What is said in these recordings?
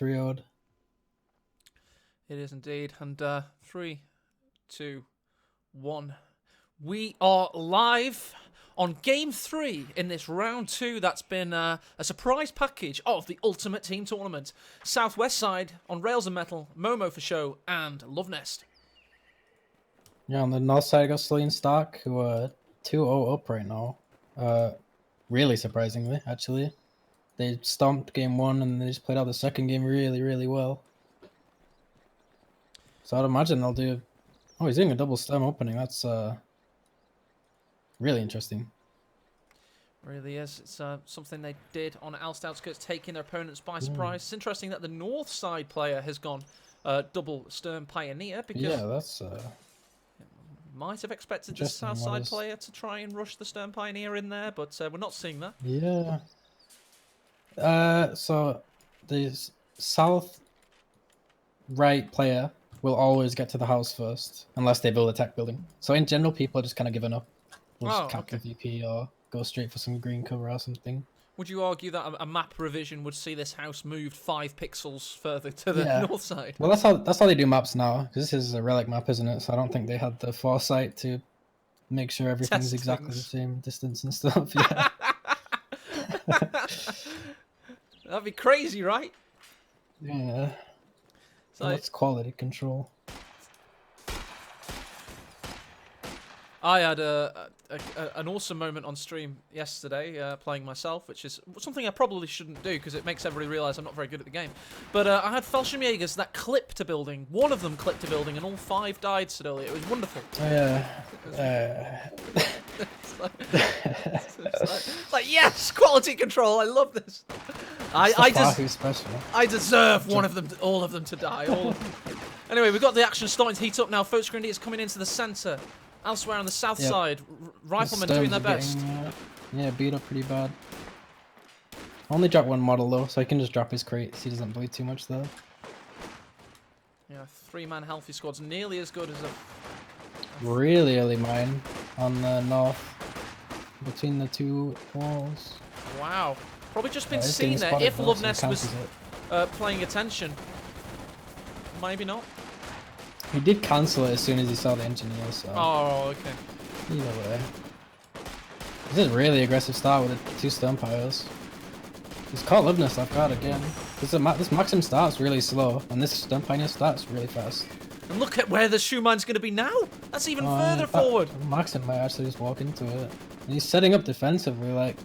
3-0'd. It is indeed. And 3, 2, 1. We are live on Game 3 in this Round 2 that's been a surprise package of the Ultimate Team Tournament. Southwest side on Rails and Metal, Momo for show, and Luvnest. Yeah, on the north side, I got Sully and Stark, who are 2-0 up right now. Really surprisingly, actually. They stomped game 1 and they just played out the second game really, really well. So I'd imagine they'll do... Oh, he's doing a double stem opening. That's really interesting. Really is. It's something they did on Alst Outskirts, taking their opponents by surprise. It's interesting that the north side player has gone double Stern Pioneer because... Yeah, that's... might have expected the south side player to try and rush the Stern Pioneer in there, but we're not seeing that. Yeah. So the south right player will always get to the house first, unless they build a tech building. So in general, people are just kind of giving up. We'll just cap the VP or go straight for some green cover or something. Would you argue that a map revision would see this house moved 5 pixels further to the north side? Well, that's how they do maps now, because this is a relic map, isn't it? So I don't think they had the foresight to make sure everything's exactly the same distance and stuff. Yeah. That'd be crazy, right? Yeah. So that's quality control. I had an awesome moment on stream yesterday playing myself, which is something I probably shouldn't do because it makes everybody realise I'm not very good at the game. But I had Fallschirmjägers that clipped a building. One of them clipped a building and all 5 died suddenly. It was wonderful. It's like, yes, quality control. I love this. I deserve one of them, all of them to die. All of them. Anyway, we've got the action starting to heat up now. Folk Screen is coming into the centre. Elsewhere on the south side, riflemen doing their best. Yeah, beat up pretty bad. Only dropped 1 model though, so he can just drop his crates. He doesn't bleed too much though. Yeah, 3-man healthy squad's nearly as good as a... Really early mine on the north, between the 2 walls. Wow. Probably just been seen there. If Luvnest was paying attention. Maybe not. He did cancel it as soon as he saw the engineer, so... Oh, okay. Either way. This is a really aggressive start with the 2 stone piles. He's caught Luvnest off guard again. This Maxim starts really slow, and this stone pioneer starts really fast. And look at where the shoe mine's going to be now! That's even further forward! Maxim might actually just walk into it. And he's setting up defensively, like...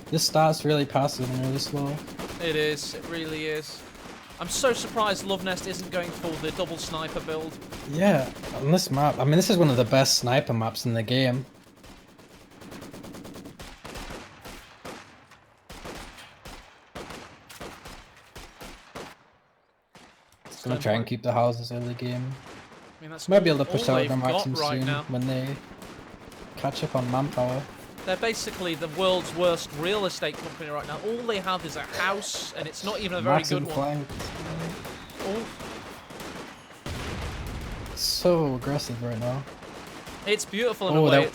This starts really passive and really slow. It is, it really is. I'm so surprised Luvnest isn't going for the double sniper build. Yeah, on this map, I mean, this is one of the best sniper maps in the game. It's gonna try and keep the houses in the game. I mean, that's might be able to push out the Maxim soon now. when they catch up on manpower. They're basically the world's worst real estate company right now. All they have is a house, and it's not even a very good one. Oh. It's so aggressive right now. It's beautiful in a way.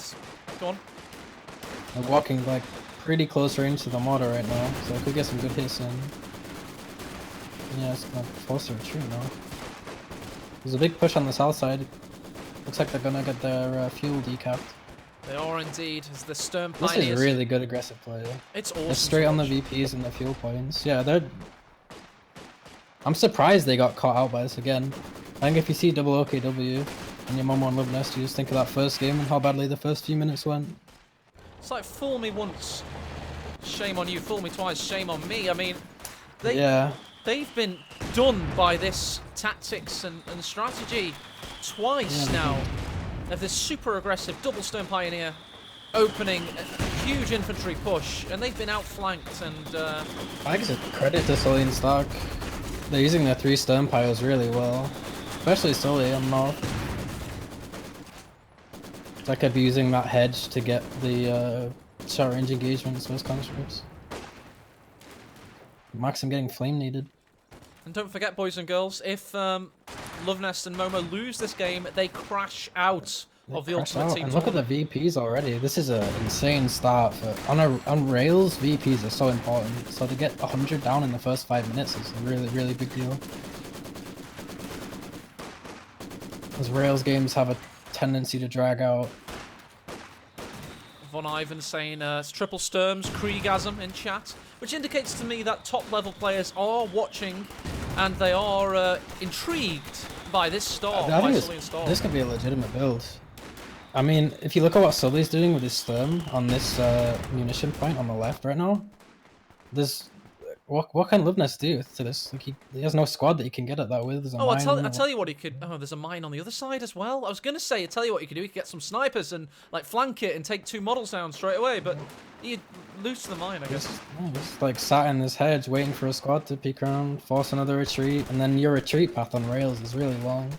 Go on. They're walking like pretty close range to the mortar right now, so I could get some good hits in. Yeah, it's gonna force a retreat now. There's a big push on the south side. Looks like they're gonna get their fuel decapped. They are indeed, as the Stern Pioneers. This is really good aggressive play. It's awesome. They're straight on the VPs and the fuel points. Yeah, they're... I'm surprised they got caught out by this again. I think if you see double OKW and your Momo and Luvnest, you just think of that first game and how badly the first few minutes went. It's like, fool me once, shame on you. Fool me twice, shame on me. I mean, they've been done by this tactics and strategy twice now. Of this super aggressive double Stern Pioneer opening a huge infantry push, and they've been outflanked. And I guess it's credit to Sully and Stark. They're using their 3 Stern piles really well, especially Sully on north. I could be using that hedge to get the short range engagements, those conscripts. Maxim getting flame needed. And don't forget, boys and girls, if Luvnest and Momo lose this game, they crash out of the Crash Ultimate out. Team And look at the tournament. VPs already. This is an insane start. On rails, VPs are so important. So to get 100 down in the first 5 minutes is a really, really big deal. Because rails games have a tendency to drag out. Von Ivan saying it's triple Sturms, Kriegasm in chat, which indicates to me that top level players are watching and they are intrigued by this start by Sully and Storm. This could be a legitimate build. I mean, if you look at what Sully's doing with his Sturm on this munition point on the left right now, there's what can Luvnest do to this? Like he has no squad that he can get at that with. There's a mine I tell you what he could. Oh, there's a mine on the other side as well. I was gonna say, I tell you what he could do. He could get some snipers and like flank it and take 2 models down straight away. But he'd lose to the mine, I guess. Just like sat in this hedge waiting for a squad to peek around, force another retreat, and then your retreat path on rails is really long.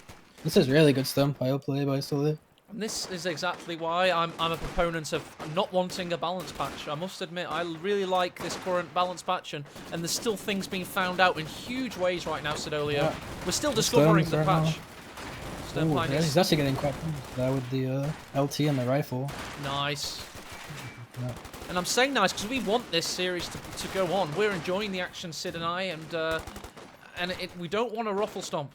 This is really good Sturm pile play by Sully. And this is exactly why I'm a proponent of not wanting a balance patch. I must admit, I really like this current balance patch, and there's still things being found out in huge ways right now, Sidolio. Yeah. We're still discovering the patch. Ooh, yeah, he's actually getting quite there with the LT and the rifle. Nice. Yeah. And I'm saying nice because we want this series to go on. We're enjoying the action, Sid and I, and we don't want to ruffle stomp.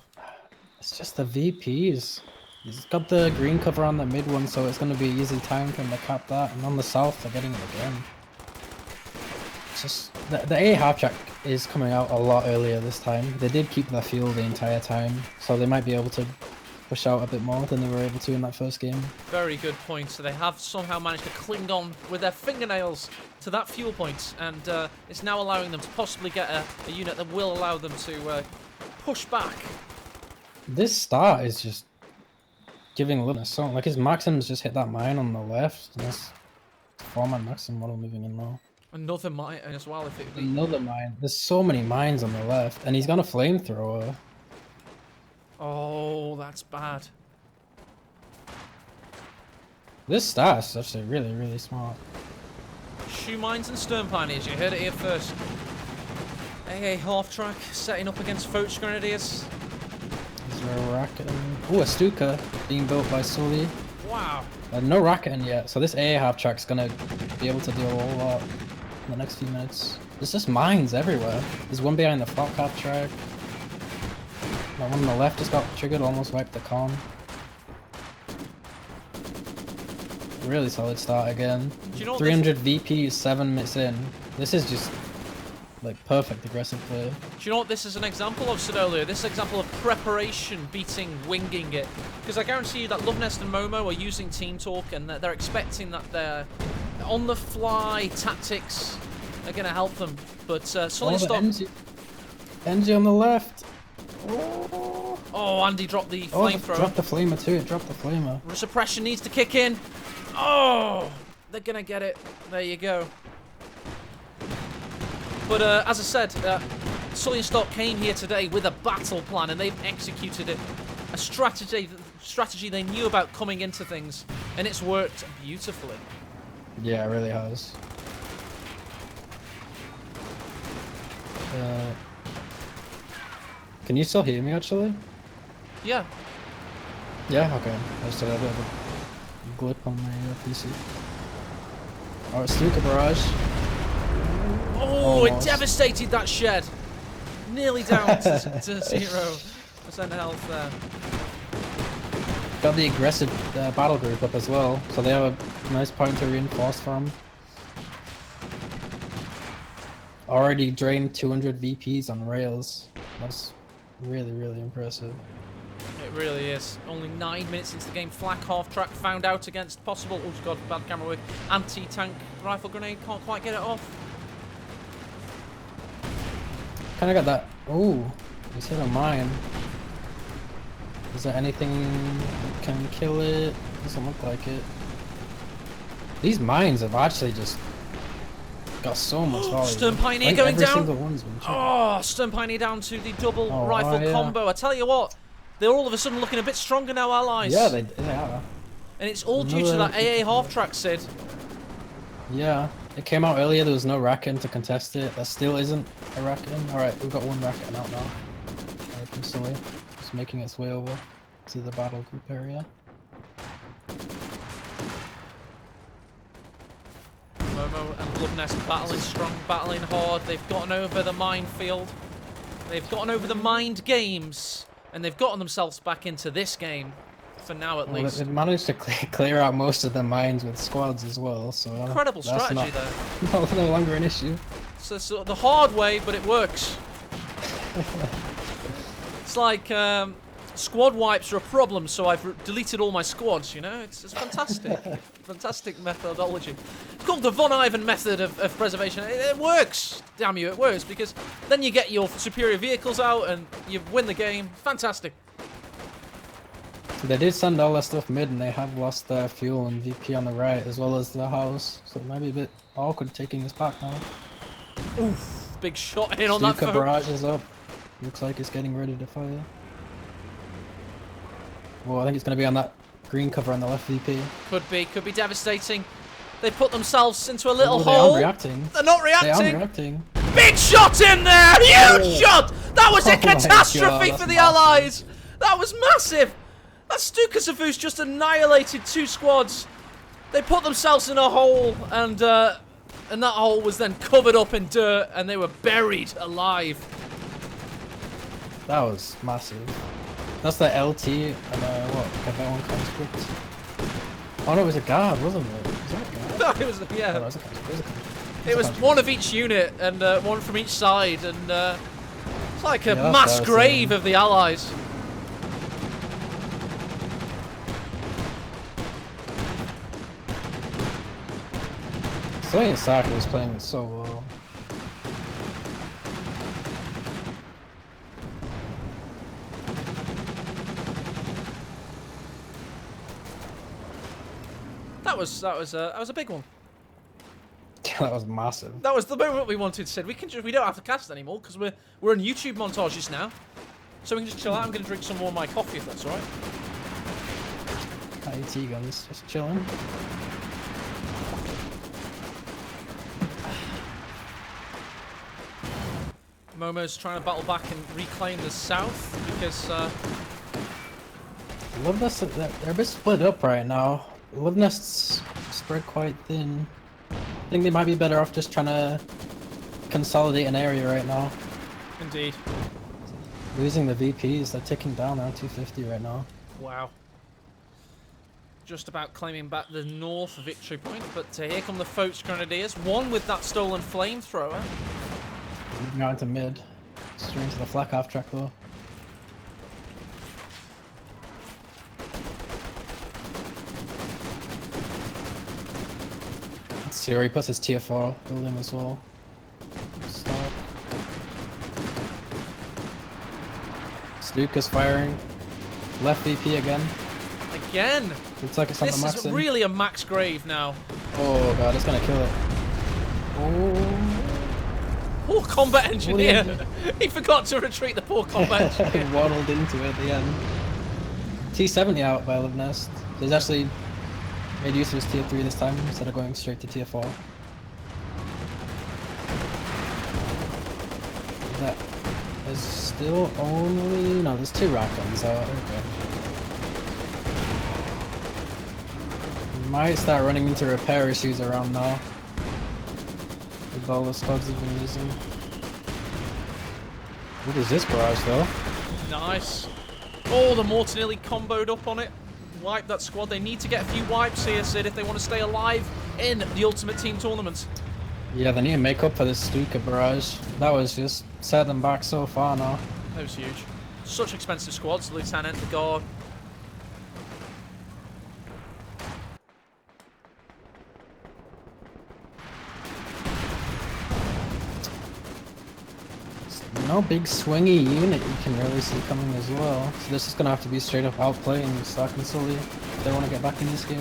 It's just the VPs. He's got the green cover on the mid one, so it's going to be easy time for him to cap that. And on the south, they're getting it again. It's just the A half track is coming out a lot earlier this time. They did keep their fuel the entire time, so they might be able to push out a bit more than they were able to in that first game. Very good point. So they have somehow managed to cling on with their fingernails to that fuel point, and it's now allowing them to possibly get a unit that will allow them to push back. This start is just giving Luvnest so like his Maxims just hit that mine on the left. And that's 4-man Maxim model moving in now. Another mine as well. If it another mine. There's so many mines on the left, and he's got a flamethrower. Oh, that's bad. This start is actually really, really smart. Shoe mines and Sturm Pioneers. You heard it here first. AA half track setting up against Foch Grenadiers. A rocket. Oh, a Stuka being built by Sully. Wow. No rocketing yet, so this AA half track's gonna be able to do a whole lot in the next few minutes. There's just mines everywhere. There's one behind the flak half track. That one on the left just got triggered, almost wiped the con. Really solid start again. Do you know 300 VP 7 minutes in. This is just like perfect aggressive play. Do you know what this is an example of, Sidolio? This is an example of preparation beating winging it. Because I guarantee you that Luvnest and Momo are using Team Talk, and they're expecting that their on-the-fly tactics are going to help them. But Sully stop. NG on the left. Oh, Andy dropped the flamethrower. Drop the flamer too. Drop the flamer. Suppression needs to kick in. Oh, they're going to get it. There you go. But as I said, Sully and Stock came here today with a battle plan, and they've executed it. A strategy they knew about coming into things, and it's worked beautifully. Yeah, it really has. Can you still hear me, actually? Yeah. Yeah, okay. I just had a bit of a glitch on my PC. Alright, Stuka barrage. Oh, it devastated that shed. Nearly down to 0% health there. Got the aggressive battle group up as well, so they have a nice point to reinforce from. Already drained 200 VPs on rails. That's really, really impressive. It really is. Only 9 minutes into the game, flak half track found out against possible, oh god, bad camera work, anti-tank rifle grenade, can't quite get it off. Kinda got that. Ooh, he's hit a mine. Is there anything that can kill it? Doesn't look like it. These mines have actually just got so much value. Sturm Pioneer going down. Oh, Sturm Pioneer down to the double rifle combo. I tell you what, they're all of a sudden looking a bit stronger now, allies. Yeah, they are. And it's all due to that AA half track, Sid. Yeah, it came out earlier. There was no Racken to contest it. There still isn't a Racken. All right, we've got one Racken out now. From Sully, just making its way over to the battle group area. Momo and Luvnest battling strong, battling hard. They've gotten over the minefield. They've gotten over the mind games. And they've gotten themselves back into this game. For now, at least. They've managed to clear out most of the mines with squads as well, so... Incredible strategy there. No longer an issue. So the hard way, but it works. It's like squad wipes are a problem, so I've deleted all my squads, you know? It's fantastic. Fantastic methodology. It's called the Von Ivan method of preservation. It works, damn you, it works, because then you get your superior vehicles out and you win the game. Fantastic. They did send all their stuff mid, and they have lost their fuel and VP on the right, as well as the house, so it might be a bit awkward taking this back now. Oof, big shot in on that Stuka barrage is up. Looks like it's getting ready to fire. Well, I think it's going to be on that green cover on the left VP. Could be devastating. They put themselves into a little hole. They aren't reacting. They're not reacting. They aren't reacting. Big shot in there! Huge shot! That was a catastrophe for the Allies! That was massive! That Stuka Zavus just annihilated 2 squads. They put themselves in a hole, and that hole was then covered up in dirt, and they were buried alive. That was massive. That's the LT and what? That one conscript. Oh no, it was a guard, wasn't it? Was that a guard? No, it was, yeah. Oh, no, it was one of each unit, and one from each side, and it's like a mass grave of the Allies. Sully and Saka was playing it so well. That was a big one. Yeah, that was massive. That was the moment we wanted. Said we don't have to cast anymore because we're in YouTube montages now, so we can just chill out. I'm gonna drink some more of my coffee if that's all right. AT guns, just chilling. Momo's trying to battle back and reclaim the south because Luvnest, they're a bit split up right now. Luvnest's spread quite thin. I think they might be better off just trying to consolidate an area right now. Indeed. Losing the VPs, they're ticking down around 250 right now. Wow. Just about claiming back the north victory point, but here come the Folks Grenadiers. One with that stolen flamethrower. Moving out into mid. Straight into the flak half track though. Let's see where he puts his tier 4 building as well. Stop. Stuka's firing. Left VP again. Again! Looks like it's on the max. This is really a max grave now. Oh god, it's gonna kill it. Oh. Poor combat engineer! He forgot to retreat, the poor combat engineer. He waddled into it at the end. T70 out by Luvnest. He's actually made use of his tier 3 this time instead of going straight to tier 4. That is still only... No, there's 2 rock guns out. Okay. Might start running into repair issues around now. With all the squads have been using. What is this barrage though? Nice. Oh, the mortar nearly comboed up on it. Wipe that squad. They need to get a few wipes here, Sid, if they want to stay alive in the Ultimate Team Tournament. Yeah, they need to make up for this Stuka barrage. That was just set them back so far now. That was huge. Such expensive squads. The Lieutenant, the Guard. No big swingy unit you can really see coming as well. So this is going to have to be straight up outplaying Stark and Sully if they want to get back in this game.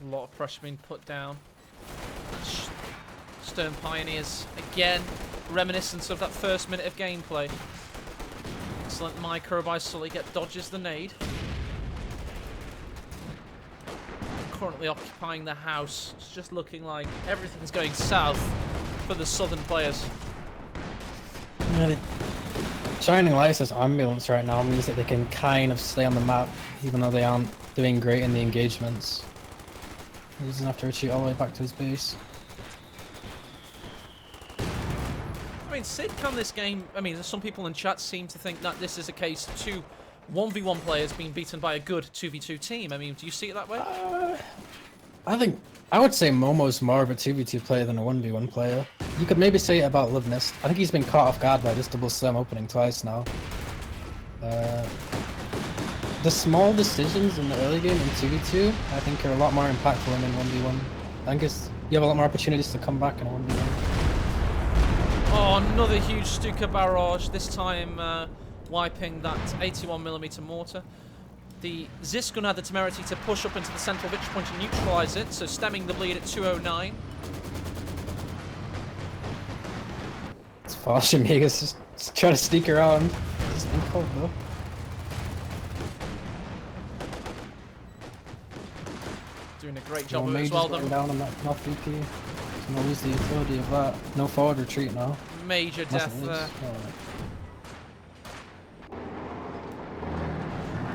A lot of pressure being put down. Stern Pioneers, again, reminiscent of that first minute of gameplay. Excellent micro by Sully, dodges the nade. Currently occupying the house. It's just looking like everything's going south for the southern players. Yeah, Shining Lights as ambulance right now means that they can kind of stay on the map, even though they aren't doing great in the engagements. He doesn't have to retreat all the way back to his base. I mean, Sid can this game. I mean, some people in chat seem to think that this is a case of two 1v1 players being beaten by a good 2v2 team. I mean, do you see it that way? I would say Momo's more of a 2v2 player than a 1v1 player. You could maybe say it about Luvnest. I think he's been caught off guard by this double slam opening twice now. The small decisions in the early game in 2v2, I think, are a lot more impactful than in 1v1. I think you have a lot more opportunities to come back in a 1v1. Oh, another huge Stuka barrage, this time wiping that 81mm mortar. The Ziskun had the temerity to push up into the central victory point and neutralise it, so stemming the bleed at 209. It's Falshamiega's just trying to sneak around. He's been cold though. Doing a great job of it as Mage's well. going down on that North VP. He's gonna lose the utility of that. No forward retreat now. Major death there.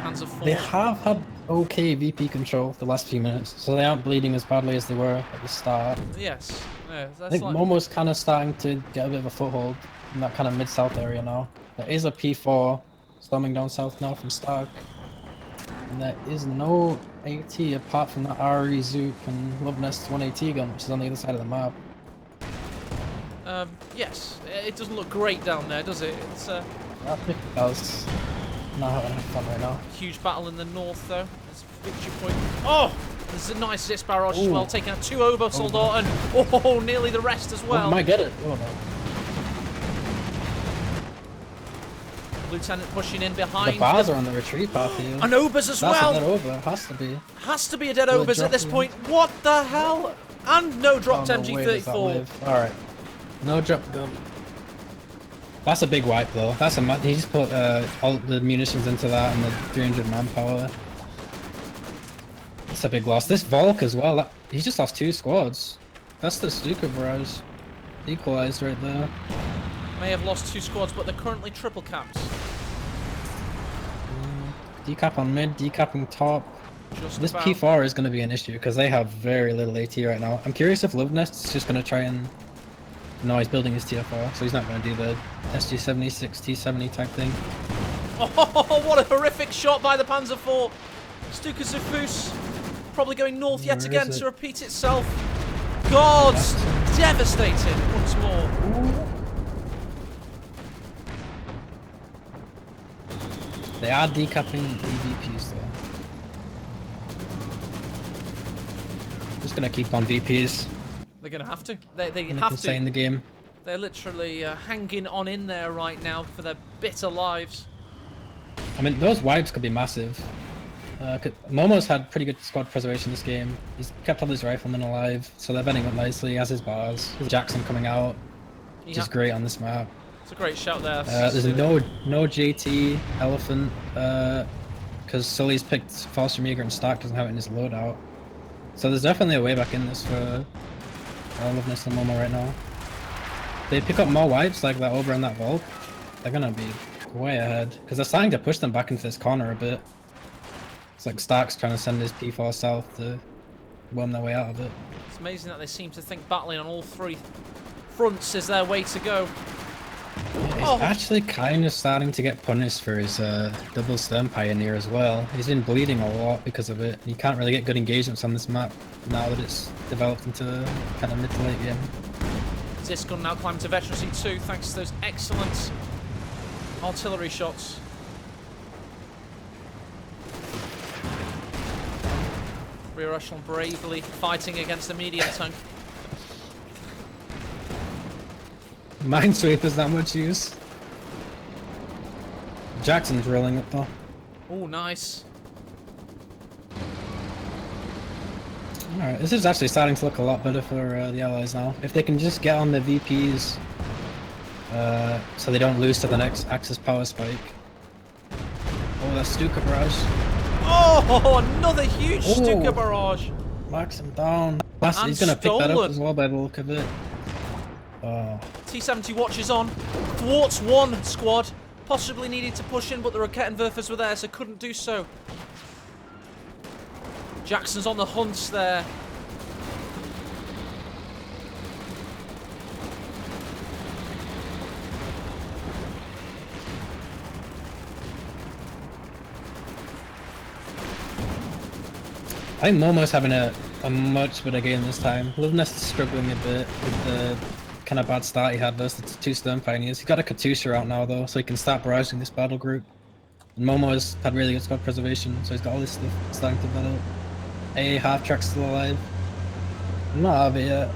Hands of force. They have had okay VP control the last few minutes, so they aren't bleeding as badly as they were at the start. Yes. Yeah, I think Momo's kind of starting to get a bit of a foothold in that kind of mid-south area now. There is a P4 storming down south now from Stark. And there is no AT apart from that RE Zoop and Luvnest 1AT gun, which is on the other side of the map. Yes, it doesn't look great down there, does it? It's I think it does. Not having enough fun right now. Huge battle in the north, though. It's victory point. Oh! There's a nice Zis barrage as well, taking out 2 Obo Soldat and oh, nearly the rest as well. Oh, might get it. Oh, no. Lieutenant pushing in behind. The bars are on the retreat path here. And Obers as well. That's a dead Ober. Has to be. Has to be a dead Obers at this point. What the hell? And no dropped MG34. Alright. No drop gun. That's a big wipe though. That's a he just put all the munitions into that and the 300 manpower. That's a big loss. This Volk as well. He just lost 2 squads. That's the Stuka barrage. Equalized right there. May have lost 2 squads, but they're currently triple caps. Decap on mid, decapping top. Just this about. P4 is going to be an issue because they have very little AT right now. I'm curious if Luvnest is just going to try and... No, he's building his TFR, so he's not going to do the SG-76, T-70 type thing. Oh, what a horrific shot by the Panzer IV! Stuka Zufus probably going north yet again to repeat itself. Gods! Devastated once more. Ooh. They are decapping EVPs though. Just gonna keep on VPs. They're gonna have to. They have to. Stay in the game. They're literally hanging on in there right now for their bitter lives. I mean, those wipes could be massive. Momo's had pretty good squad preservation this game. He's kept all his riflemen alive, so they're bending up nicely. He has his bars. There's Jackson coming out, which is great on this map. It's a great shout there. There's no JT Elephant because Sully's picked Falshamieger and Stark doesn't have it in his loadout. So there's definitely a way back in this for Luvnest and Momo right now. They pick up more wipes like that Ober and that Volk, they're gonna be way ahead because they're starting to push them back into this corner a bit. It's like Stark's trying to send his P4 south to worm their way out of it. It's amazing that they seem to think battling on all 3 fronts is their way to go. He's actually kind of starting to get punished for his double stern pioneer as well. He's been bleeding a lot because of it. You can't really get good engagements on this map now that it's developed into kind of mid to late game. Ziskun now climbed to veterancy 2 thanks to those excellent artillery shots. Rear echelon bravely fighting against the medium tank. Minesweeper's not much use. Jackson's rolling up though. Oh, nice. Alright, this is actually starting to look a lot better for the Allies now. If they can just get on the VPs so they don't lose to the next Axis power spike. Oh, that's Stuka barrage. Oh, another huge Stuka barrage. Marks him down. He's going to pick that up as well by the look of it. Oh. T-70 watches on. Thwarts 1 squad. possibly needed to push in, but the Raketenwerfers were there, so couldn't do so. Jackson's on the hunt there. I think Momo's having a much better game this time. Luvnest is struggling a bit with the kind of bad start he had versus the two Stern Pioneers. He's got a Katusha out now though, so he can start barraging this battle group. And Momo has had really good squad preservation, so he's got all this stuff starting to develop. AA half-track's still alive. I'm not out of it yet.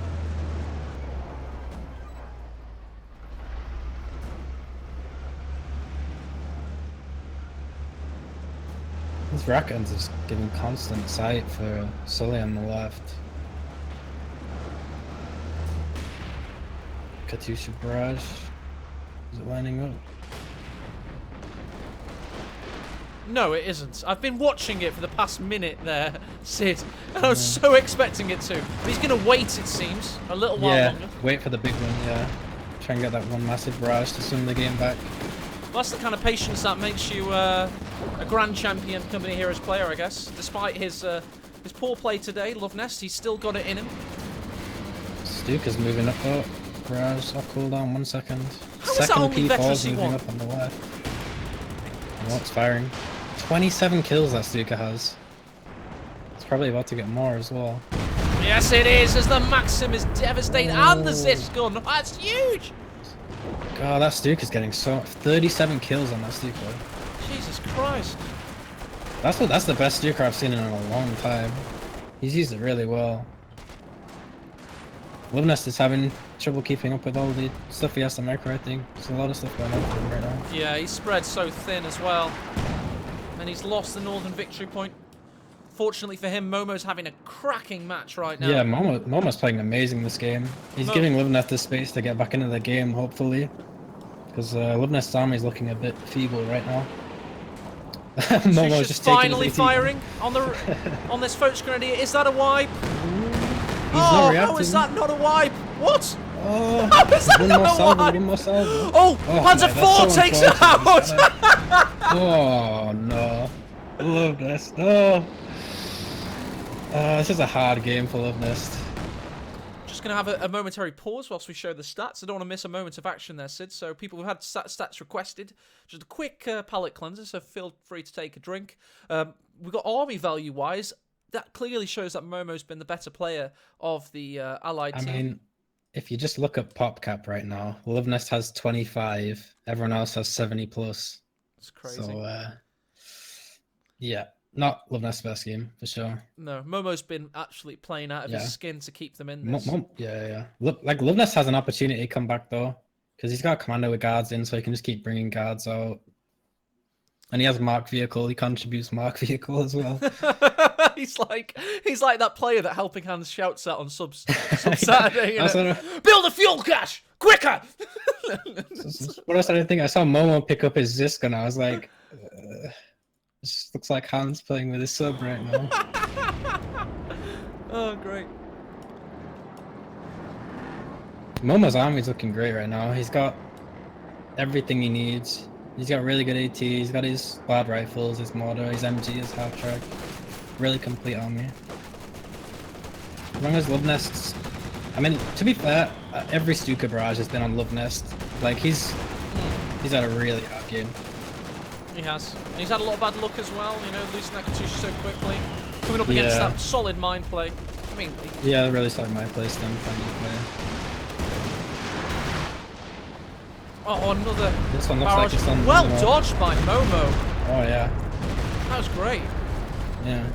These Rakens is giving constant sight for Sully on the left. Katusha barrage. Is it lining up? No, it isn't. I've been watching it for the past minute there, Sid, and I was so expecting it to. But he's going to wait, it seems, a little while longer. Wait for the big one, yeah. Try and get that one massive barrage to swing the game back. Well, that's the kind of patience that makes you a grand champion Company Heroes player, I guess. Despite his poor play today, Luvnest, he's still got it in him. Stuka's moving up though. Barrage off cooldown, 1 second. How is that Second only P4's veterancy moving one? up on the left. Oh, it's firing. 27 kills that Stuka has. It's probably about to get more as well. Yes, it is, as the Maxim is devastated, and the Zis gun. That's huge! God, that Stuka's getting 37 kills on that Stuka. Jesus Christ. That's the best Stuka I've seen in a long time. He's used it really well. Luvnest is having trouble keeping up with all the stuff he has to micro, I think. There's a lot of stuff going on for him right now. Yeah, he's spread so thin as well. And he's lost the Northern Victory Point. Fortunately for him, Momo's having a cracking match right now. Yeah, Momo's playing amazing this game. He's giving Luvnest the space to get back into the game, hopefully. Because Luvnest's army is looking a bit feeble right now. Momo's just finally firing on the on this Foch Grenadier. Is that a wipe? How is that not a wipe? What? Oh, how is that not a wipe? One more salvo. Oh, Panzer IV takes it out! Oh no. Luvnest, no. This is a hard game for Luvnest. Just going to have a momentary pause whilst we show the stats. I don't want to miss a moment of action there, Sid. So people who've had stats requested, just a quick palate cleanser, so feel free to take a drink. We've got army value-wise. That clearly shows that Momo's been the better player of the allied team. I mean, if you just look at PopCap right now, Luvnest has 25, everyone else has 70 plus. It's crazy. So, yeah, not Luvnest's best game, for sure. No, Momo's been actually playing out of his skin to keep them in this. Yeah. Look, like, Luvnest has an opportunity to come back, though, because he's got a commander with guards in, so he can just keep bringing guards out. And he has Mark Vehicle, he contributes Mark Vehicle as well. He's like that player that Helping Hands shouts at on subs Saturday. Yeah, build a fuel cache quicker. What else did I think? I saw Momo pick up his Zisk, and I was like, this looks like Hans playing with his sub right now. Oh, great. Momo's army's looking great right now. He's got everything he needs. He's got really good AT, he's got his bad rifles, his mortar, his MG, his half-track. Really complete army. As long as Luvnest's... I mean, to be fair, every Stuka barrage has been on Luvnest. Like, he's had a really hard game. He has. And he's had a lot of bad luck as well, you know, losing that Katusha so quickly. Coming up against that solid mind play. I mean... Yeah, really solid mind play, stem play. Oh, another this one looks like it's on well dodged by Momo. Oh, yeah. That was great. Yeah.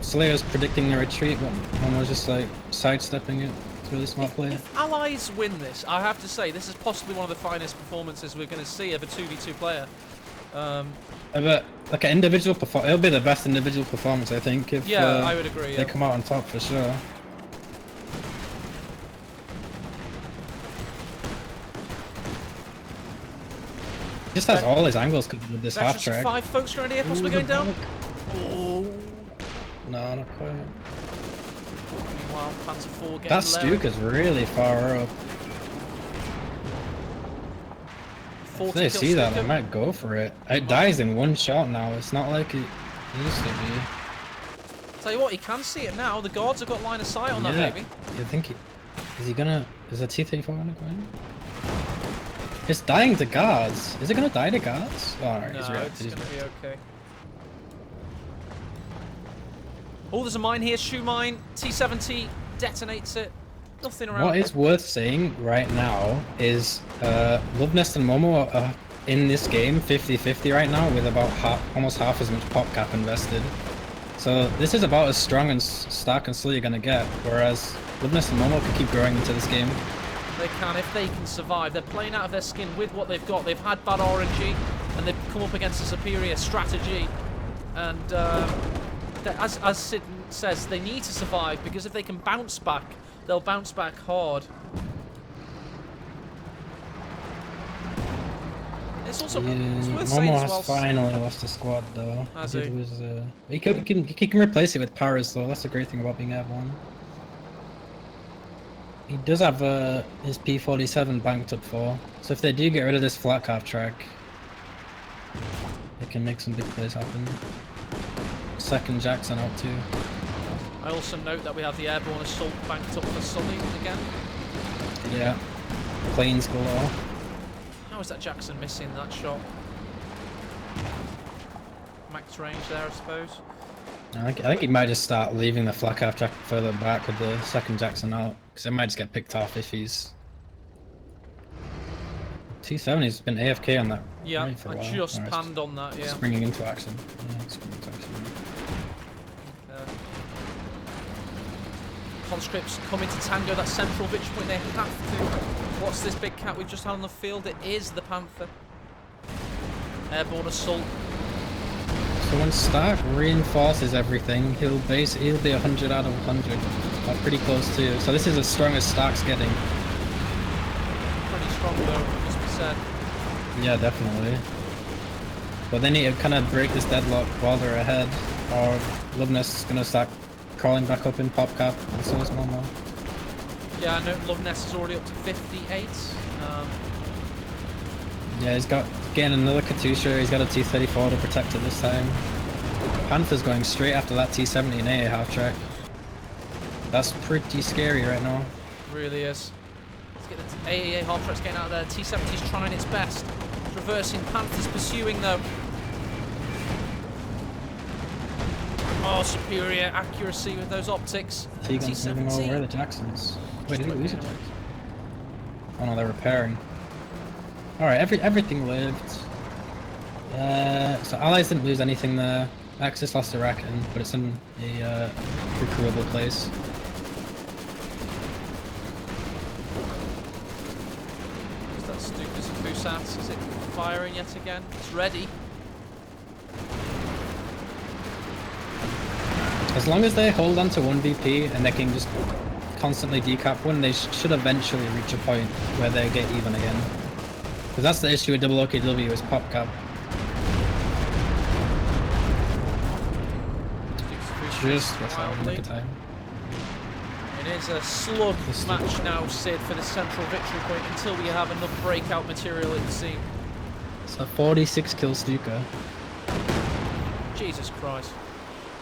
Sully was predicting the retreat, but Momo was just like sidestepping it. It's a really smart play. If Allies win this, I have to say, this is possibly one of the finest performances we're going to see of a 2v2 player. But like an individual performance, it'll be the best individual performance, I think. If, I would agree. They come out on top for sure. He just has all his angles covered with this half track. 5 folks around here possibly going down. Oh. No, not quite. Meanwhile, Panzer IV getting that Stuka's really far up. 40 If they kill see that, Stuka. they might go for it. It dies in one shot now. It's not like it used to be. Tell you what, he can see it now. The guards have got line of sight on that baby. You think he... Is he gonna... Is the T-34 gonna go in? It's dying to guards. Is it gonna die to guards? Oh, alright, No, he's real. it's gonna be okay. Oh, there's a mine here. Shoe mine. T-70 detonates it. Nothing around. What is worth saying right now is Luvnest and Momo are in this game 50-50 right now with about almost half as much pop cap invested. So this is about as strong and Stark and Sully are going to get, whereas Luvnest and Momo can keep growing into this game. They can if they can survive. They're playing out of their skin with what they've got. They've had bad RNG and they've come up against a superior strategy. And as Sid says, they need to survive because if they can bounce back, they'll bounce back hard. It's also it's worth saying Momo as well. has finally lost a squad though. Has he? He can replace it with Paras though. That's the great thing about being airborne. He does have his P47 banked up for, so if they do get rid of this flat calf track, they can make some big plays happen. Second Jackson out too. I also note that we have the airborne assault banked up for Sully again. Yeah, planes galore. How is that Jackson missing that shot? Max range there, I suppose. I think he might just start leaving the flat calf track further back with the second Jackson out, because it might just get picked off if he's... T70's been AFK on that. Yeah, right for a I while. just panned on that, yeah. Springing into action. Yeah, springing into action. Conscripts coming to tango that central victory point. They have to. What's this big cat we've just had on the field? It is the Panther. Airborne assault. So when Stark reinforces everything, he'll be 100 out of 100. Or pretty close to. So this is as strong as Stark's getting. Pretty strong though, must be said. Yeah, definitely. But they need to kind of break this deadlock while they're ahead, or Luvnest is gonna start crawling back up in pop cap, and so is Momo. Yeah, I know Luvnest is already up to 58. Yeah, he's got getting another Katusha. He's got a T-34 to protect it this time. Panther's going straight after that T-70 and AA half track. That's pretty scary right now. Really is. Let's get the AAA half track's getting out of there. T-70's trying its best. Reversing. Panther's pursuing though. Oh, superior accuracy with those optics. T-Gun's moving over. Where are the Jacksons? Wait, did he lose it? Oh no, they're repairing. Alright, everything lived. So Allies didn't lose anything there. Axis lost a Racken, but it's in a recruitable place. Is that Stuka's Fusats? Is it firing yet again? It's ready. As long as they hold on to 1 VP and they can just constantly decap one, they should eventually reach a point where they get even again. Because that's the issue with double OKW is pop cap. Just what's that? Look at time. It is a slug match now, Sid, for the central victory point until we have enough breakout material it seems. So 46 kills Stuka. Jesus Christ.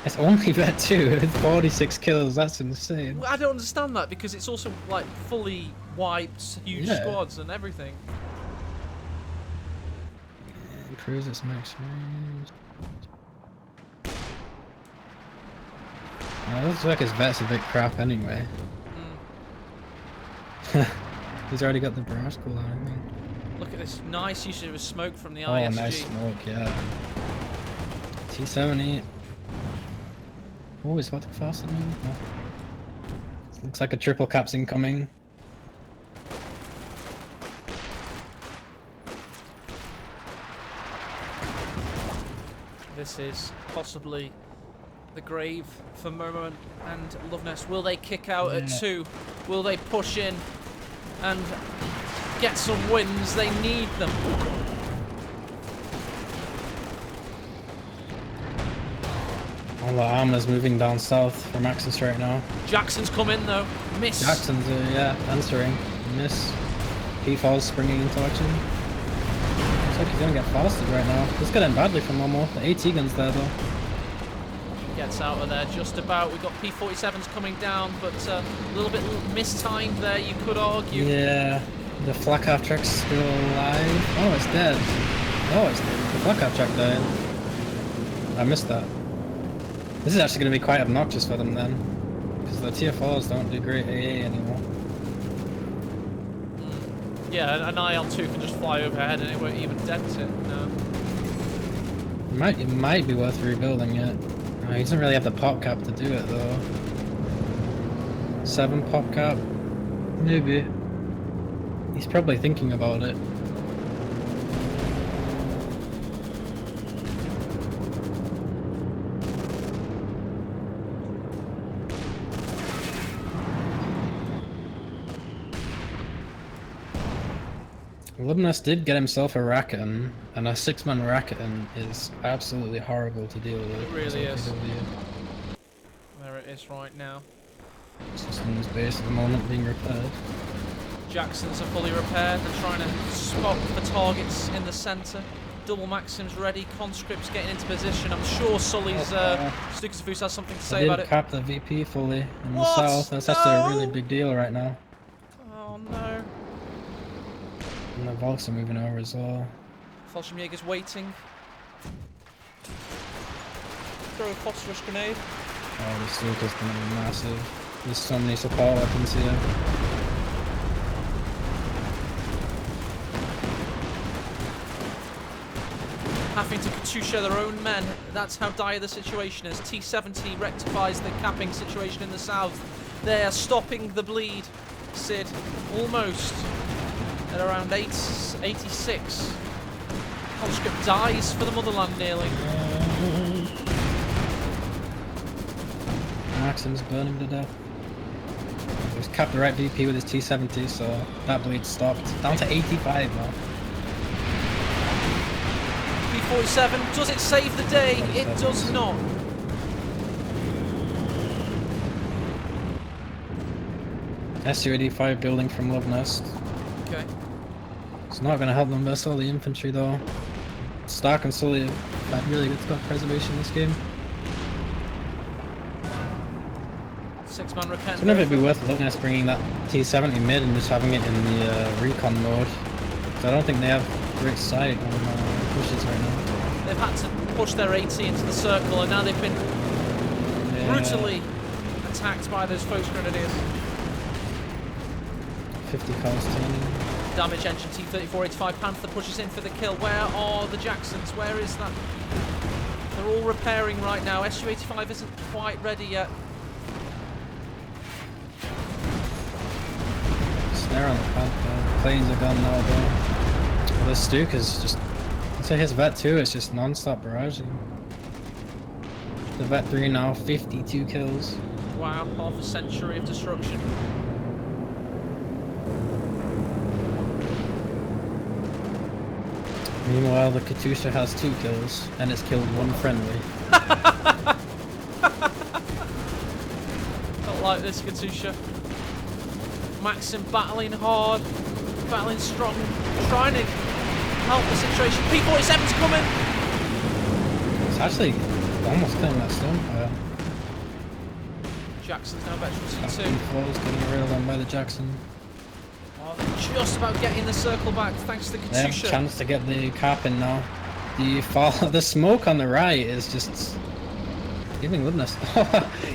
It's only that too, with 46 kills, that's insane. Well, I don't understand that because it's also like fully wiped, huge squads and everything. Improves its max range. It looks like his vet's a bit crap anyway. He's already got the barrage cooldown, I think. Look at this nice use of smoke from the Oh, ISG. nice smoke, yeah. T-70. Oh, is what faster now? Oh. Looks like a triple caps incoming. This is possibly the grave for Momo and Luvnest. Will they kick out at 2? Will they push in and get some wins? They need them. All the armor's moving down south from Axis right now. Jackson's come in though. Miss. Jackson's, yeah, answering. Miss. P-Falls springing into action. Looks like he's gonna get fasted right now. This got in badly from Momo. The AT gun's there though. Gets out of there just about. We've got P-47s coming down, but a little bit mistimed there, you could argue. Yeah, the flak half track's still alive. Oh, it's dead. Oh, it's dead. The flak half track died. I missed that. This is actually going to be quite obnoxious for them then, because the TF4s don't do great AA anymore. Yeah, an Ion 2 can just fly overhead and it won't even dent it. No. It might be worth rebuilding it. He doesn't really have the pop cap to do it though. 7 pop cap? Maybe. He's probably thinking about it. Luvnest did get himself a Racken, and a 6-man Racken is absolutely horrible to deal with. It really is. There it is right now. It's just on his base at the moment being repaired. Jacksons are fully repaired. They're trying to spot the targets in the centre. Double Maxims ready. Conscripts getting into position. I'm sure Sully's Stukasavus has something to say about it. They did cap the VP fully in the south. That's actually a really big deal right now. Oh no. And the Volks are moving over as well. Fallschirmjäger's waiting. Throw a phosphorus grenade. Oh, the Stuka's gonna be massive. There's so many support weapons here. Having to Katusha their own men. That's how dire the situation is. T-70 rectifies the capping situation in the south. They are stopping the bleed. Sid, almost. At around 86. Conscript dies for the motherland nearly. Maxim's burning to death. He's capped the right VP with his T-70, so that bleed stopped. Down to 85 now. P-47, does it save the day? It does not. Su-85 building from Luvnest. Okay. It's not going to help them vessel the infantry though. Stark and Sully have had really good spot preservation in this game. 6-man repent. Wouldn't it be worth Luvnest bringing that T-70 mid and just having it in the recon mode? So I don't think they have great sight on pushes right now. They've had to push their AT into the circle and now they've been brutally attacked by those Foes Grenadiers. 50 cars turning. Damage engine T-34-85 Panther pushes in for the kill. Where are the Jacksons? Where is that? They're all repairing right now. Su-85 isn't quite ready yet. Snare on the Panther. Planes are gone now though. Well, the Stuk is just... I'd say his Vet 2 is just non-stop barraging. The Vet 3 now, 52 kills. Wow, half a century of destruction. Meanwhile, the Katusha has 2 kills, and it's killed 1 friendly. Don't like this, Katusha. Maxim battling hard, battling strong, trying to help the situation. P-47's coming! It's actually almost killing that Stonefire. Jackson's now better than That T2. P4 is getting railed on by the Jackson. Oh, they're just about getting the circle back thanks to the Katusha. They have a chance to get the cap in now. The smoke on the right is just giving Luvnest.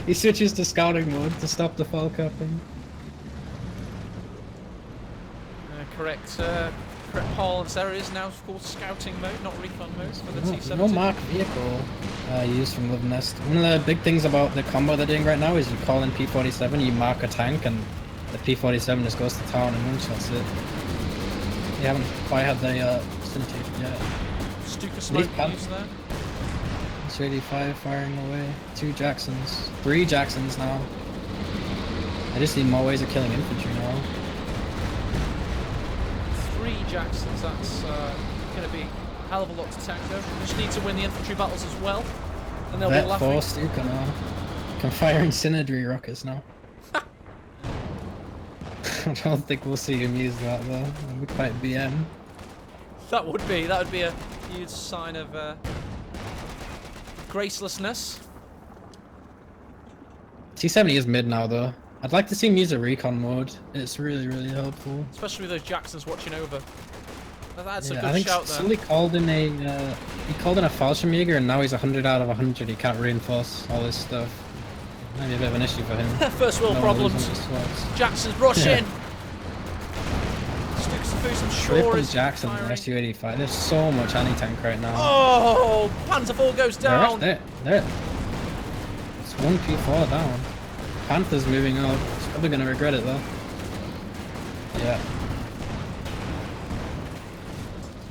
He switches to scouting mode to stop the fall capping. Correct parlance there is now, of course, scouting mode, not recon mode for the T-70. No marked vehicle used from Luvnest. One of the big things about the combo they're doing right now is you call in P-47, you mark a tank, and the P-47 just goes to town and one-shots it. They haven't quite had the syndicated yet. Stuka smoke used there. Su-85 firing away. 2 Jacksons. 3 Jacksons now. I just need more ways of killing infantry now. 3 Jacksons, that's going to be a hell of a lot to tango. We just need to win the infantry battles as well. And they'll be laughing. Vet 4 Stuka now. Can fire incendiary rockets now. I don't think we'll see him use that though. It'll be quite BM. That would be a huge sign of gracelessness. T70 is mid now though. I'd like to see him use a recon mode. It's really, really helpful. Especially with those Jacksons watching over. That's a I good think shout there. Sully called in a Fallschirmjäger and now he's 100 out of 100. He can't reinforce all this stuff. Maybe a bit of an issue for him. First world problems. Jackson's rushing. Sticks the food, I'm sure Triple is Jackson and SU-85. There's so much anti-tank right now. Oh, Panzer 4 goes down. There. It's 1P4 down. Panther's moving up. He's probably gonna regret it though.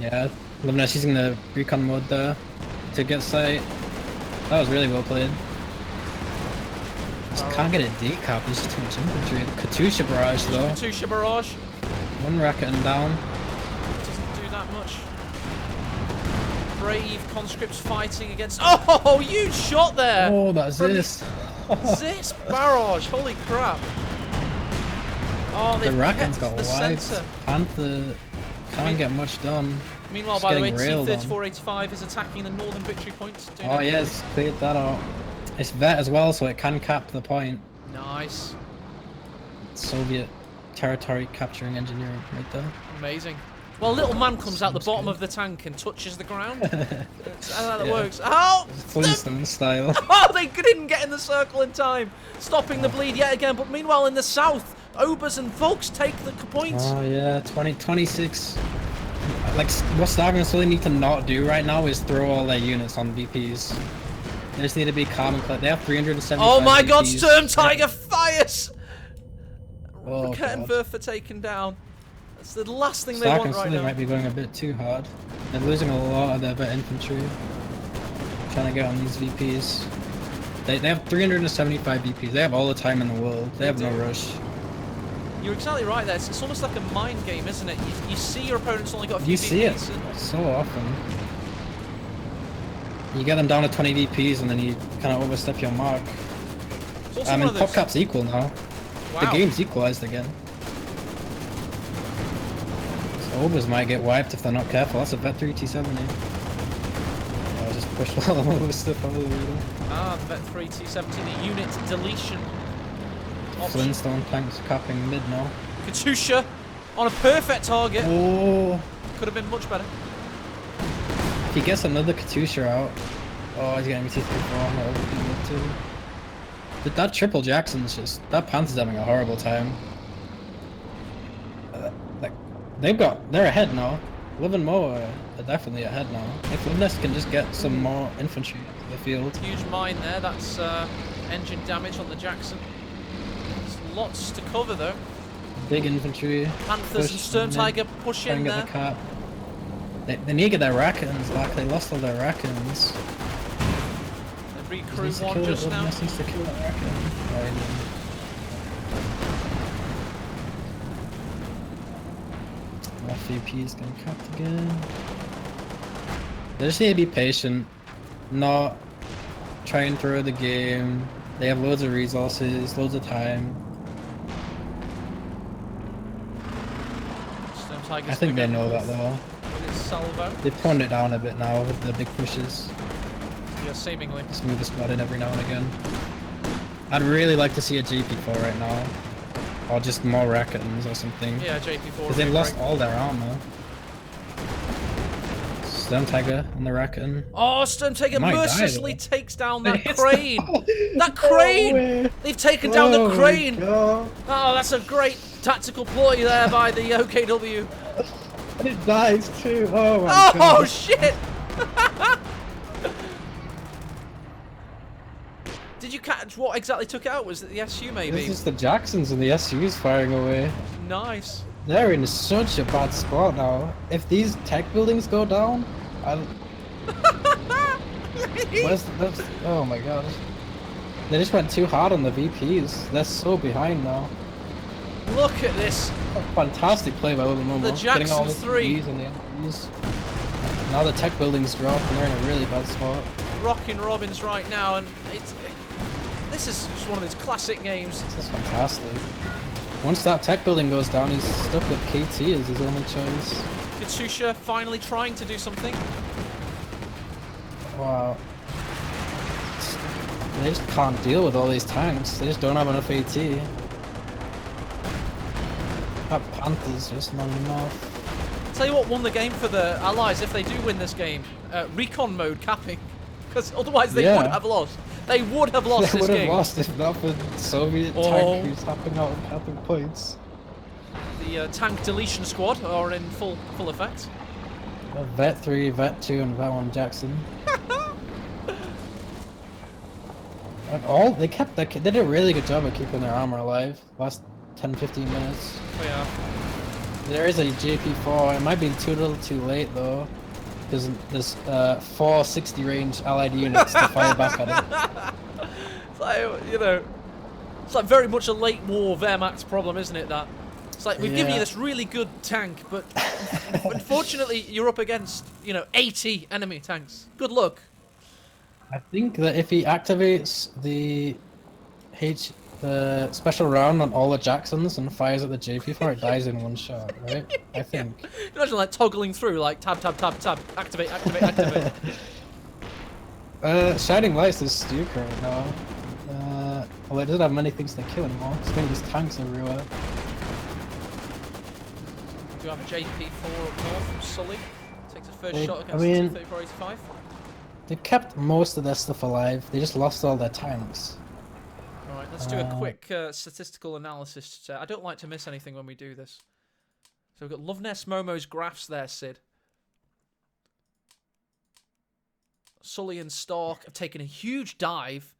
Yeah, Luvnest using the recon mode there to get sight. That was really well played. Just can't get a decap, there's just too much infantry. Katusha barrage though. Katusha barrage. One racket and down. Doesn't do that much. Brave conscripts fighting against. Oh, huge shot there! Oh, that's this. This barrage, holy crap. Oh, the Rakken's got the wide. center. Panther can't get much done. Meanwhile, Just by the way, getting railed on. T-3485 is attacking the northern victory point. Oh yes, cleared that out. It's vet as well, so it can cap the point. Nice. Soviet territory capturing engineering right there. Amazing. Well, little man comes out the bottom of the tank and touches the ground. That's how that works. Oh! Flintstone style. Oh, they didn't get in the circle in time. Stopping the bleed yet again. But meanwhile, in the south, Obers and Volks take the points. Oh yeah, 26. Like, what Stark and Sully need to not do right now is throw all their units on VPs. They just need to be calm and collect. They have 375 Oh my VPs. god, Sturm Tiger fires! Oh, Kettenwerfer taken down. That's the last thing they Stark want and right Sully now. might be going a bit too hard. They're losing a lot of their vet infantry. Trying to get on these VPs. They have 375 VPs. They have all the time in the world. They have no rush. You're exactly right there. It's almost like a mind game, isn't it? You see your opponent's only got a few You see it VPs so often. You get them down to 20 VPs and then you kind of overstep your mark. I mean, PopCap's equal now. Wow. The game's equalized again. So Obers might get wiped if they're not careful. That's a Vet 3 T70. I'll just push all the over stuff over the middle. Ah, the Vet 3 T70, the unit deletion option. Flintstone tanks capping mid now. Katusha on a perfect target. Oh! Could have been much better. If he gets another Katusha out. Oh, he's getting T34. That would be good too. But that triple Jackson's just. That Panther's having a horrible time. Like, they're ahead now. Liv and Momo are definitely ahead now. If Luvnest can just get some more infantry into the field. Huge mine there. That's engine damage on the Jackson. There's lots to cover though. Big infantry. Panthers and Sturm Tiger push in there. The cap. They need to get their Rackens back. They lost all their Rackens. They recruit one just now. Needs to kill that Racken. Right. FVP is getting capped again. They just need to be patient, not try and throw the game. They have loads of resources, loads of time. I think they know that though. Salvo. They've toned it down a bit now with the big pushes. Yeah, seemingly. Just move the squad in every now and again. I'd really like to see a JP4 right now. Or just more Racketons or something. Yeah, JP4. Because they've lost all their armor. Sturm Tiger and the Racketon. Oh, Sturm Tiger mercilessly takes down that It's crane. That crane! They've taken down the crane. God. Oh, that's a great tactical ploy there by the OKW. And it dies too. Oh my god. Oh shit! Did you catch what exactly took it out? Was it the SU maybe? This is the Jacksons and the SUs firing away. Nice. They're in such a bad spot now. If these tech buildings go down, oh my god. They just went too hard on the VPs. They're so behind now. Look at this. Fantastic play by Momo. The Getting all the Jackson's 3. VPs and the MPs. Now the tech buildings drop and they're in a really bad spot. Rocking Robbins right now, and this is just one of those classic games. This is fantastic. Once that tech building goes down, he's stuck with KT as his only choice. Katusha finally trying to do something. Wow. They just can't deal with all these tanks. They just don't have enough AT. That Panther's just not enough. Tell you what won the game for the Allies if they do win this game. Recon mode capping. Because otherwise they would have lost. They would have lost this game. They would have lost if not for Soviet tank who's tapping out and capping points. The tank deletion squad are in full effect. Vet 3, Vet 2 and Vet 1 Jackson. They did a really good job of keeping their armor alive last 10-15 minutes. Oh yeah. There is a JP4, it might be too little too late though. Because there's 460 range allied units to fire back at it. It's like, you know, it's like very much a late war Wehrmacht problem, isn't it, that? It's like, we've given you this really good tank, but unfortunately you're up against, you know, 80 enemy tanks. Good luck. I think that if he activates the special round on all the Jacksons and fires at the JP4, it dies in one shot, right? I think. Imagine like toggling through, like tab, tab, tab, tab, activate, activate, activate. Shining Lights is Stuka right now. Well, it doesn't have many things to kill anymore. It's going to be tanks everywhere. Do you have a JP4 up north from Sully? Takes a first shot against the 3485. They kept most of their stuff alive. They just lost all their tanks. Alright, let's do a quick statistical analysis. I don't like to miss anything when we do this. So we've got Luvnest Momo's graphs there, Sid. Sully and Stark have taken a huge dive.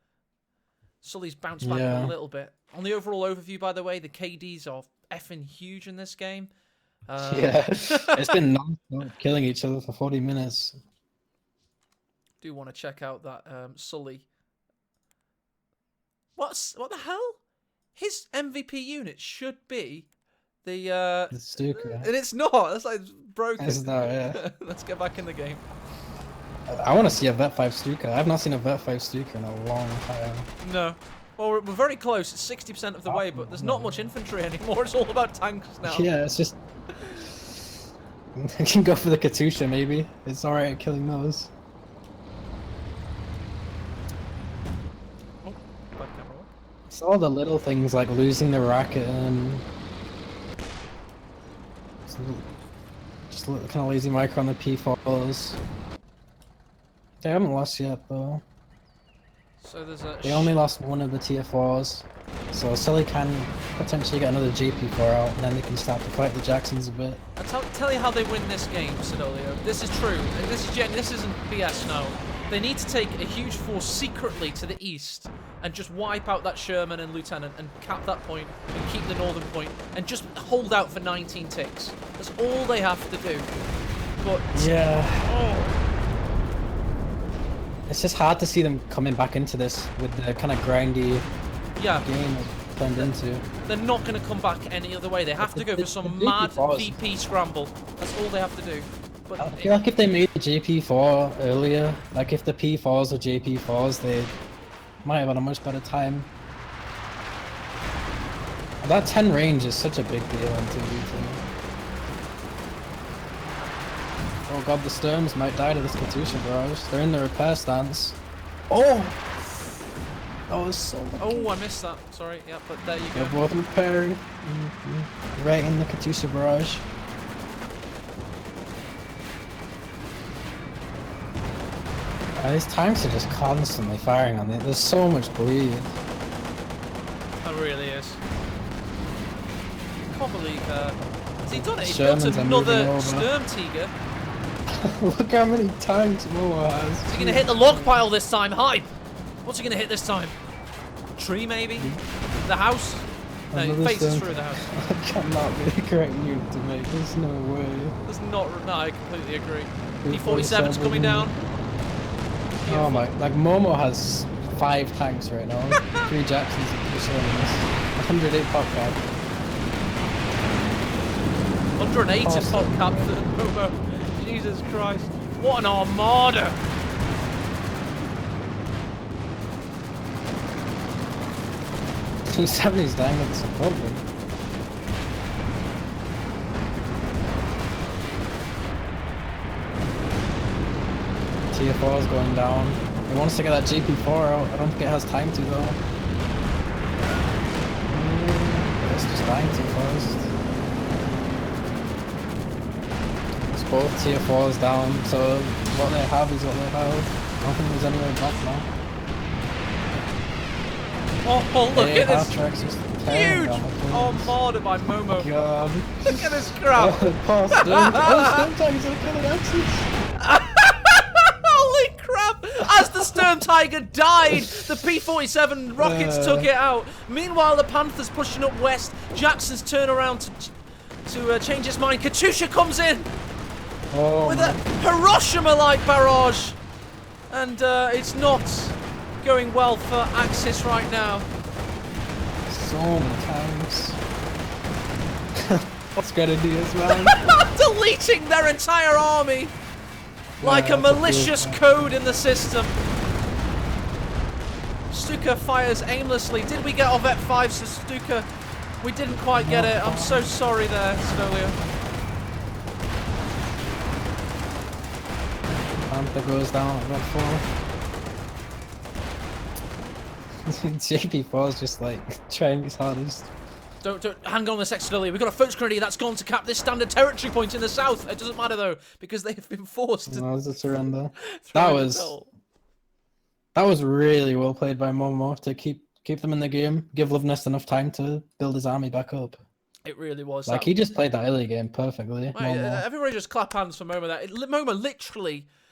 Sully's bounced back a little bit. On the overall overview, by the way, the KDs are effing huge in this game. Yeah, it's been non-stop killing each other for 40 minutes. Do want to check out that Sully. What the hell? His MVP unit should be the Stuka. And it's not. That's like broken. It's not, yeah. Let's get back in the game. I want to see a Vet 5 Stuka. I've not seen a Vet 5 Stuka in a long time. No. Well, we're very close. It's 60% of the way, but there's not much infantry anymore. It's all about tanks now. Yeah, it's just... I can go for the Katusha, maybe. It's alright at killing those. Oh, bad camera. It's all the little things like losing the rocket and... Just a little kind of lazy micro on the P4s. They haven't lost yet, though. So there's a... They only lost one of the tier 4s. So Sully can potentially get another JP4 out, and then they can start to fight the Jacksons a bit. I'll tell you how they win this game, Sidolio. This is true. And this isn't BS, no. They need to take a huge force secretly to the east and just wipe out that Sherman and Lieutenant and cap that point and keep the northern point and just hold out for 19 ticks. That's all they have to do. But... Yeah. Oh. It's just hard to see them coming back into this with the kind of grindy game it's turned into. They're not going to come back any other way. They have to go for some mad VP scramble. That's all they have to do. But I feel like if they made the JP4 earlier, like if the P4s or JP4s, they might have had a much better time. That 10 range is such a big deal in 2v2. Oh god, the Sturms might die to this Katusha barrage. They're in the repair stance. Oh! That was so lucky. Oh, I missed that. Sorry. Yeah, but there you go. They're both repairing. Right in the Katusha barrage. These tanks are just constantly firing on it. There's so much bleed. That really is. I can't believe has he done it? He's Shermans built another Sturm Tiger. Look how many tanks Momo has. Is he going to hit the log pile this time? Hype! What's he going to hit this time? Tree, maybe? The house? No, he faces through the house. That cannot be the correct unit to make. There's no way. There's not... No, I completely agree. P-47's coming down. Oh my... Like, Momo has 5 tanks right now. 3 Jacksons and 2 Shermans. 108 pop cap. 108 in pop cap for Momo. Jesus Christ. What an armada! 270's dying with some problem. Tier 4 is going down. He wants to get that GP4 out. I don't think it has time to though. It's just dying too fast. It's both Tier 4s down, so what they have is what they have. I don't think there's any way back now. Oh, look at this huge armada by Momo. God. Look at this crap. Stern Tiger's are killing Axis. Holy crap! As the Stern Tiger died, the P-47 rockets took it out. Meanwhile, the Panther's pushing up west. Jackson's turn around to change his mind. Katusha comes in with a Hiroshima-like barrage. And it's not going well for Axis right now. So many times. What's grenadiers, man? Deleting their entire army like a malicious code in the system. Stuka fires aimlessly. Did we get off at 5, so Stuka? We didn't quite get it. I'm so sorry there, Stolia. Panther goes down at red 4. JP4 is just like trying his hardest. Don't hang on a sec, Sully. We've got a Fox grenadier that's gone to cap this standard territory point in the south. It doesn't matter though, because they have been forced to. No, it's a surrender. That was really well played by Momo to keep them in the game, give Luvnest enough time to build his army back up. It really was. Like he just played that early game perfectly. Right, everybody just clap hands for Momo. Momo literally